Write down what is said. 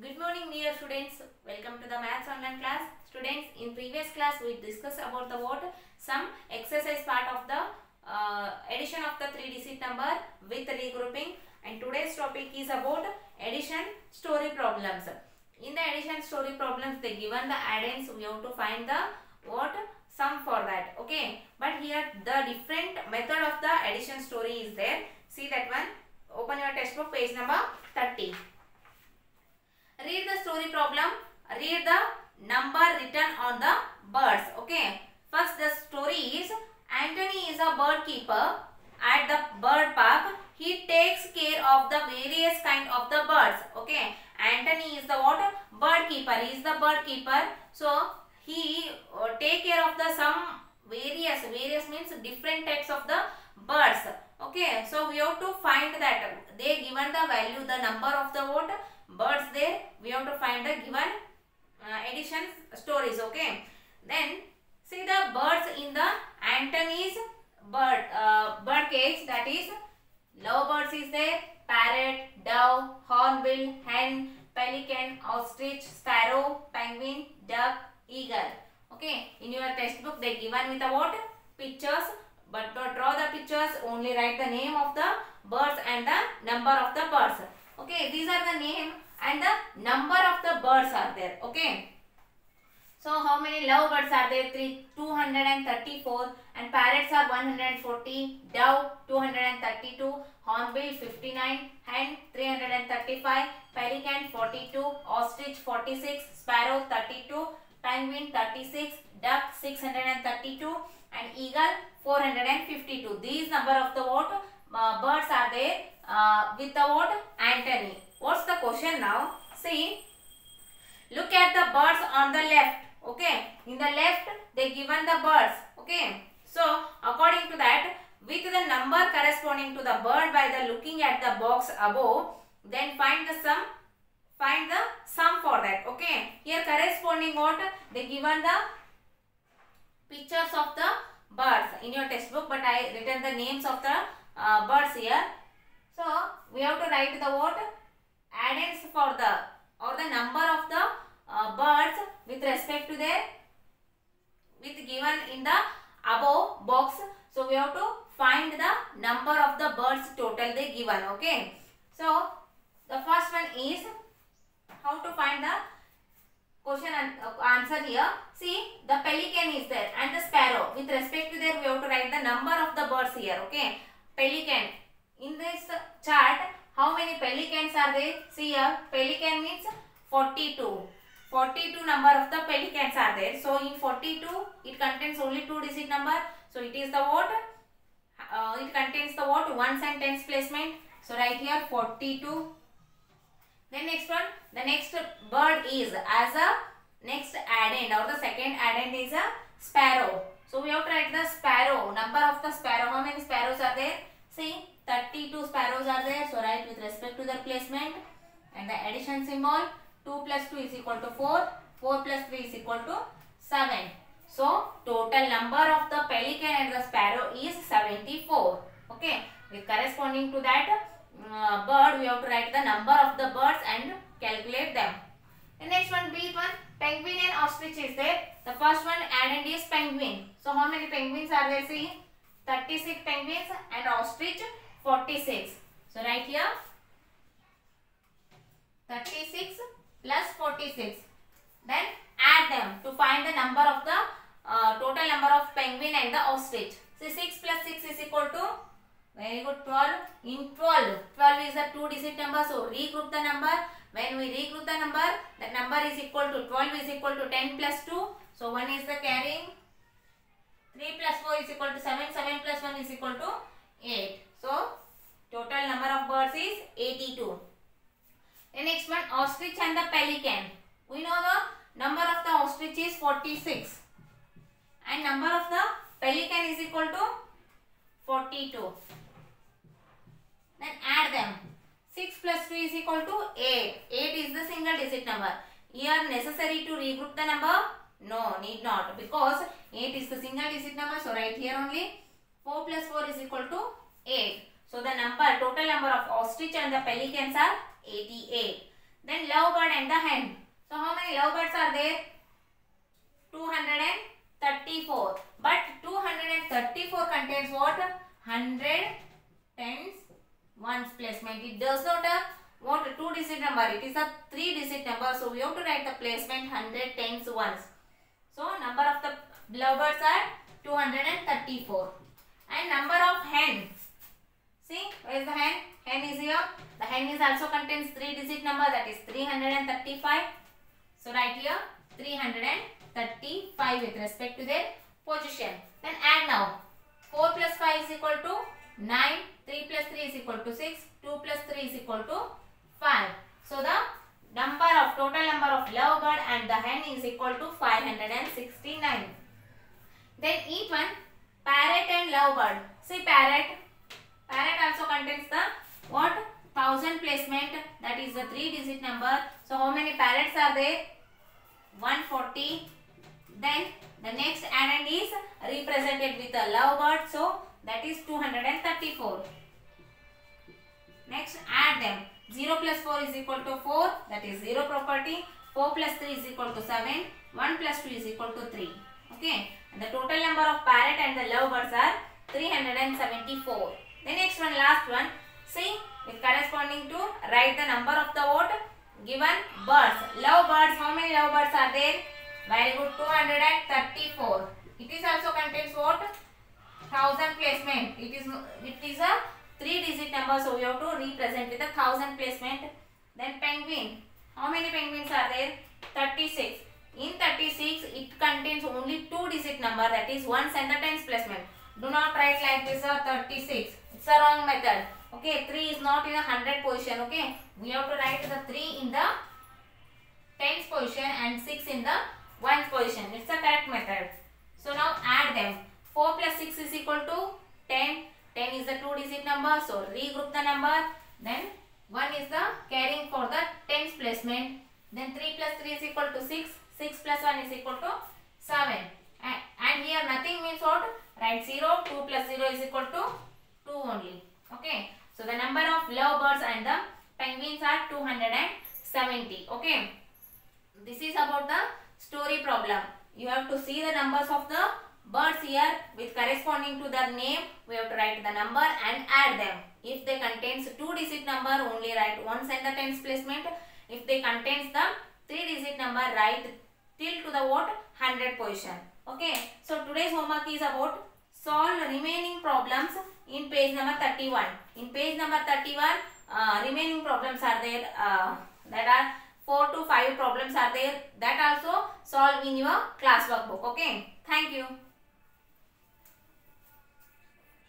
Good morning dear students. Welcome to the maths online class. Students, in previous class we discussed about the some exercise part of the addition of the 3-digit number with regrouping, and today's topic is about addition story problems. In the addition story problems they given the addends, we have to find the sum for that. Okay, but here the different method of the addition story is there. See that one. Open your textbook, page number 30. Read the story problem. Read the number written on the birds. Okay. First, the story is Anthony is a bird keeper at the bird park. He takes care of the various kind of the birds. Okay. Anthony is the bird keeper. He is the bird keeper. So he take care of the some various means different types of the birds. Okay. So we have to find that they given the value, the number of the birds there. We have to find the given addition stories. Okay, then see the birds in the Anthony's bird cage. That is, lovebirds is there, parrot, dove, hornbill, hen, pelican, ostrich, sparrow, penguin, duck, eagle. Okay, in your textbook they given with the pictures, but don't draw the pictures, only write the name of the birds and the number of the birds. Okay, these are the name and the number of the birds are there. Okay, so how many lovebirds are there? 234, and parrots are 140, dove 232, hornbill 59, hen 335, pelican 42, ostrich 46, sparrow 32, penguin 36, duck 632, and eagle 452. These number of the birds are there with the Anthony. What's the question now? See, look at the birds on the left. Okay, in the left they given the birds. Okay, so according to that, with the number corresponding to the bird by the looking at the box above, then find the sum. Find the sum for that. Okay, here corresponding they given the pictures of the birds in your textbook, but I written the names of the birds here. So we have to write the addends for the number of the birds with respect to their given in the above box. So we have to find the number of the birds total they given. Okay, so the first one is how to find the question and answer here. See, the pelican is there and the sparrow. With respect to there, we have to write the number of the birds here. Okay, pelican. In this chart, how many pelicans are there? See here, pelican means 42. 42 number of the pelicans are there. So in 42, it contains only 2-digit number. So it is the it contains the ones and tens placement. So right here 42. Then next one, the next bird is as a next addend, or the second addend is a sparrow. So we have to write the sparrow, number of the sparrow. How many sparrows are there? See, 32 sparrows are there. So write with respect to their placement, and the addition symbol. 2 plus 2 is equal to 4. 4 plus 3 is equal to 7. So total number of the pelican and the sparrow is 74. Okay, with corresponding to that bird, we have to write the number of the birds and calculate them. The next one, B one, penguin and ostrich is there. The first one addend is penguin. So how many penguins are there? See, 36 penguins and ostrich 46. So right here 36 plus 46. Then add them to find the number of the total number of penguin and the ostrich. So 6 plus 6 is equal to, very good, 12. In 12, 12 is a 2-digit number. So regroup the number. When we regroup the number, that number is equal to 12 is equal to 10 plus 2. So 1 is the carrying. 3 plus 4 is equal to 7. 7 plus 1 is equal to 8. So total number of birds is 82. The next one, ostrich and the pelican. We know the number of the ostrich is 46 and number of the pelican is equal to 42. Then add them. 6 plus 2 is equal to 8. 8 is the single digit number. Here necessary to regroup the number? No, need not, because 8 is the single digit number. So write here only 4 plus 4 is equal to 8. So the total number of ostrich and the pelicans are 88. Then lovebird and the hen. So how many lovebirds are there? 234. But 234 contains what? 100 tens ones placement. It does not what 2-digit number. It is a 3-digit number. So we have to write the placement 100 tens ones. So number of the lovebirds are 234. And number of hens. See, where is the hen? Hen is here. The hen is also contains 3-digit number, that is 335. So write here 335 with respect to their position. Then add now. 4 plus 5 is equal to 9. 3 plus 3 is equal to 6. 2 plus 3 is equal to 5. So the total number of lovebird and the hen is equal to 569. Then each one, parrot and lovebird. See, parrot also contains the what? 1000 placement, that is the 3-digit number. So how many parrots are there? 140. Then the next addend is represented with a lovebird, so that is 234. Next add them. 0 plus 4 is equal to 4, that is 0 property. 4 plus 3 is equal to 7. 1 plus 2 is equal to 3. Okay. And the total number of parrot and the lovebirds are 374. The next one, last one. See, with corresponding to write the number of the what? Given birds. Lovebirds, how many lovebirds are there? Very good, 234. It is also contains what? 1000 placement. It is a 3-digit number, so we have to represent with a 1000 placement. Then penguin. How many penguins are there? 36. In 36, it contains only 2-digit number, that is ones and the tens placement. Do not write like this 36. It's a wrong method. Okay, 3 is not in a 100 position. Okay, we have to write the 3 in the tens position and 6 in the ones position. It's a correct method. So now add them. 4 plus 6 is equal to 10. 10 is the 2-digit number, so regroup the number. Then 1 is the carrying for the tens placement. Then 3 plus 3 is equal to 6. 6 plus 1 is equal to 7. And here nothing means what? Write 0. 2 plus 0 is equal to 2 only. Okay. So the number of lovebirds and the penguins are 270. Okay. This is about the story problem. You have to see the numbers of the birds here with corresponding to their name. We have to write the number and add them. If they contains 2-digit number, only write ones and the tens placement. If they contains the 3-digit number, write till to the what? 100 position. Okay. So today's homework is about solve remaining problems in page number 31. In page number 31, remaining problems are there. That are 4 to 5 problems are there. That also solve in your class workbook. Okay. Thank you.